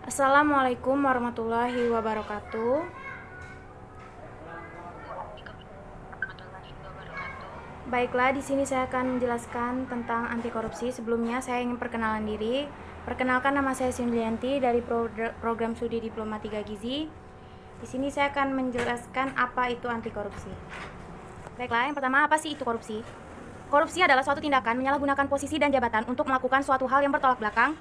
Assalamualaikum warahmatullahi wabarakatuh. Baiklah, di sini saya akan menjelaskan tentang anti korupsi. Sebelumnya saya ingin perkenalan diri. Perkenalkan, nama saya Sindrianti dari program studi Diploma 3 Gizi. Di sini saya akan menjelaskan apa itu anti korupsi. Baiklah, yang pertama, apa sih itu korupsi? Korupsi adalah suatu tindakan menyalahgunakan posisi dan jabatan untuk melakukan suatu hal yang bertolak belakang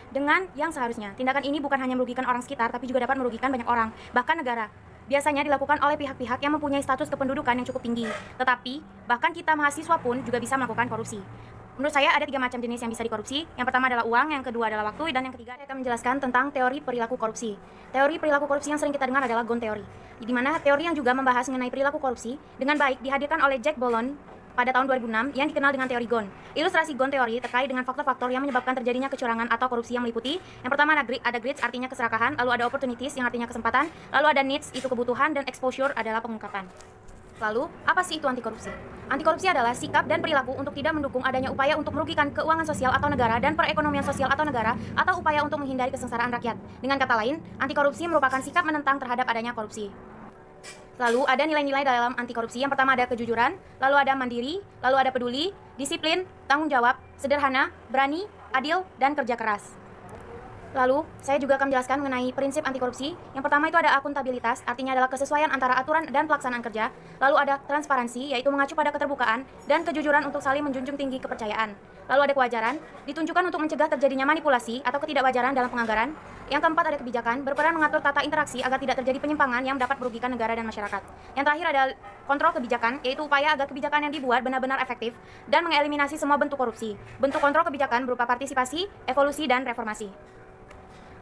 dengan yang seharusnya. Tindakan ini bukan hanya merugikan orang sekitar, tapi juga dapat merugikan banyak orang, bahkan negara. Biasanya dilakukan oleh pihak-pihak yang mempunyai status kependudukan yang cukup tinggi. Tetapi, bahkan kita mahasiswa pun juga bisa melakukan korupsi. Menurut saya ada 3 macam jenis yang bisa dikorupsi. Yang pertama adalah uang, yang kedua adalah waktu, dan yang ketiga saya akan menjelaskan tentang teori perilaku korupsi. Teori perilaku korupsi yang sering kita dengar adalah Ghosn Theory, di mana teori yang juga membahas mengenai perilaku korupsi dengan baik dihadirkan oleh Jack Bollon pada tahun 2006 yang dikenal dengan teori Ghosn. Ilustrasi Ghosn Theory terkait dengan faktor-faktor yang menyebabkan terjadinya kecurangan atau korupsi yang meliputi: yang pertama ada greeds, artinya keserakahan, lalu ada opportunities yang artinya kesempatan, lalu ada needs, itu kebutuhan, dan exposure adalah pengungkapan. Lalu, apa sih itu anti korupsi? Anti korupsi adalah sikap dan perilaku untuk tidak mendukung adanya upaya untuk merugikan keuangan sosial atau negara dan perekonomian sosial atau negara, atau upaya untuk menghindari kesengsaraan rakyat. Dengan kata lain, anti korupsi merupakan sikap menentang terhadap adanya korupsi. Lalu ada nilai-nilai dalam anti korupsi. Yang pertama ada kejujuran, lalu ada mandiri, lalu ada peduli, disiplin, tanggung jawab, sederhana, berani, adil, dan kerja keras. Lalu, saya juga akan menjelaskan mengenai prinsip anti korupsi. Yang pertama itu ada akuntabilitas, artinya adalah kesesuaian antara aturan dan pelaksanaan kerja. Lalu ada transparansi, yaitu mengacu pada keterbukaan dan kejujuran untuk saling menjunjung tinggi kepercayaan. Lalu ada kewajaran, ditunjukkan untuk mencegah terjadinya manipulasi atau ketidakwajaran dalam penganggaran. Yang keempat ada kebijakan, berperan mengatur tata interaksi agar tidak terjadi penyimpangan yang dapat merugikan negara dan masyarakat. Yang terakhir ada kontrol kebijakan, yaitu upaya agar kebijakan yang dibuat benar-benar efektif dan mengeliminasi semua bentuk korupsi. Bentuk kontrol kebijakan berupa partisipasi, evolusi, dan reformasi.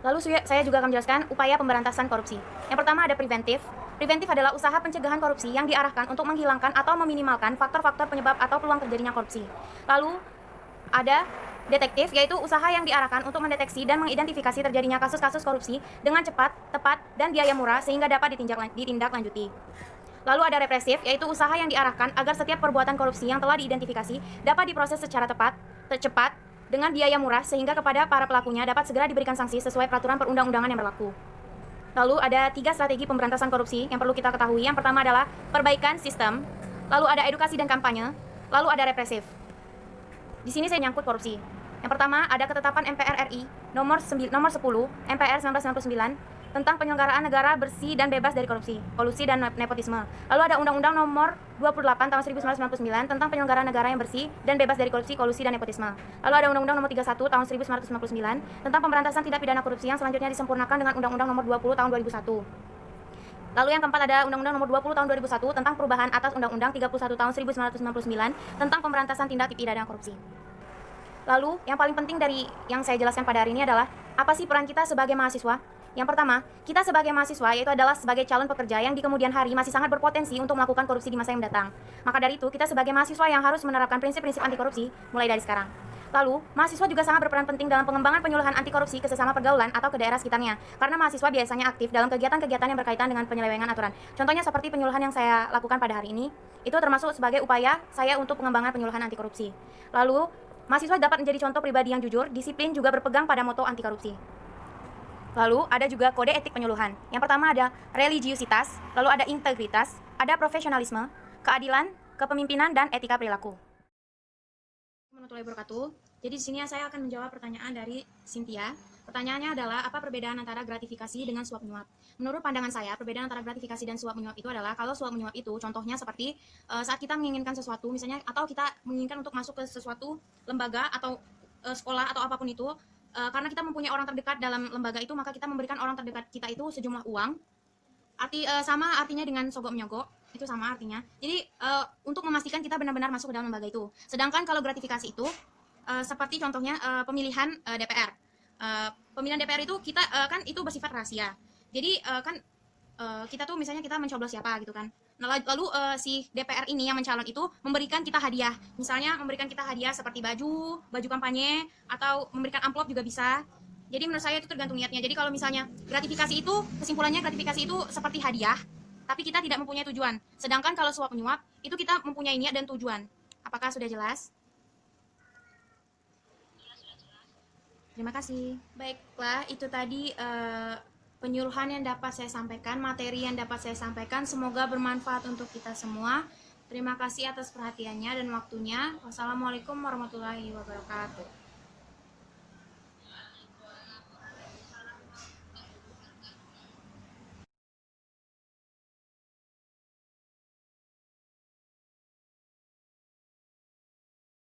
Lalu saya juga akan menjelaskan upaya pemberantasan korupsi. Yang pertama ada preventif. Preventif adalah usaha pencegahan korupsi yang diarahkan untuk menghilangkan atau meminimalkan faktor-faktor penyebab atau peluang terjadinya korupsi. Lalu ada detektif, yaitu usaha yang diarahkan untuk mendeteksi dan mengidentifikasi terjadinya kasus-kasus korupsi dengan cepat, tepat, dan biaya murah sehingga dapat ditindaklanjuti. Lalu ada represif, yaitu usaha yang diarahkan agar setiap perbuatan korupsi yang telah diidentifikasi dapat diproses secara tepat, cepat, dengan biaya murah sehingga kepada para pelakunya dapat segera diberikan sanksi sesuai peraturan perundang-undangan yang berlaku. Lalu ada 3 strategi pemberantasan korupsi yang perlu kita ketahui. Yang pertama adalah perbaikan sistem, lalu ada edukasi dan kampanye, lalu ada represif. Di sini saya nyangkut korupsi. Yang pertama ada ketetapan MPR RI nomor 10 MPR 1999 tentang penyelenggaraan negara bersih dan bebas dari korupsi, kolusi, dan nepotisme. Lalu ada Undang-Undang nomor 28 tahun 1999 tentang penyelenggaraan negara yang bersih dan bebas dari korupsi, kolusi, dan nepotisme. Lalu ada Undang-Undang nomor 31 tahun 1999 tentang pemberantasan tindak pidana korupsi yang selanjutnya disempurnakan dengan Undang-Undang nomor 20 tahun 2001. Lalu yang keempat ada Undang-Undang nomor 20 tahun 2001 tentang perubahan atas Undang-Undang 31 tahun 1999 tentang pemberantasan tindak pidana korupsi. Lalu, yang paling penting dari yang saya jelaskan pada hari ini adalah apa sih peran kita sebagai mahasiswa? Yang pertama, kita sebagai mahasiswa yaitu adalah sebagai calon pekerja yang di kemudian hari masih sangat berpotensi untuk melakukan korupsi di masa yang mendatang. Maka dari itu, kita sebagai mahasiswa yang harus menerapkan prinsip-prinsip anti korupsi mulai dari sekarang. Lalu, mahasiswa juga sangat berperan penting dalam pengembangan penyuluhan anti korupsi ke sesama pergaulan atau ke daerah sekitarnya. Karena mahasiswa biasanya aktif dalam kegiatan-kegiatan yang berkaitan dengan penyelewengan aturan. Contohnya seperti penyuluhan yang saya lakukan pada hari ini, itu termasuk sebagai upaya saya untuk pengembangan penyuluhan anti korupsi. Lalu, mahasiswa dapat menjadi contoh pribadi yang jujur, disiplin, juga berpegang pada moto anti korupsi. Lalu ada juga kode etik penyuluhan. Yang pertama ada religiusitas, lalu ada integritas, ada profesionalisme, keadilan, kepemimpinan, dan etika perilaku. Warahmatullahi wabarakatuh. Jadi di sini saya akan menjawab pertanyaan dari Cynthia. Pertanyaannya adalah apa perbedaan antara gratifikasi dengan suap menyuap? Menurut pandangan saya, perbedaan antara gratifikasi dan suap menyuap itu adalah kalau suap menyuap itu contohnya seperti saat kita menginginkan sesuatu, misalnya atau kita menginginkan untuk masuk ke sesuatu lembaga atau sekolah atau apapun itu, karena kita mempunyai orang terdekat dalam lembaga itu, maka kita memberikan orang terdekat kita itu sejumlah uang. Sama artinya dengan sogok menyogok, itu sama artinya. Jadi untuk memastikan kita benar-benar masuk ke dalam lembaga itu. Sedangkan kalau gratifikasi itu seperti contohnya pemilihan DPR. Pemilihan DPR itu kita kan itu bersifat rahasia. Jadi kan kita tuh misalnya kita mencoblos siapa gitu kan. Nah, lalu si DPR ini yang mencalon itu memberikan kita hadiah. Misalnya memberikan kita hadiah seperti baju kampanye, atau memberikan amplop juga bisa. Jadi menurut saya itu tergantung niatnya. Jadi kalau misalnya gratifikasi itu, kesimpulannya gratifikasi itu seperti hadiah, tapi kita tidak mempunyai tujuan. Sedangkan kalau suap menyuap, itu kita mempunyai niat dan tujuan. Apakah sudah jelas? Terima kasih. Baiklah, itu tadi penyuluhan yang dapat saya sampaikan, materi yang dapat saya sampaikan. Semoga bermanfaat untuk kita semua. Terima kasih atas perhatiannya dan waktunya. Wassalamualaikum warahmatullahi wabarakatuh.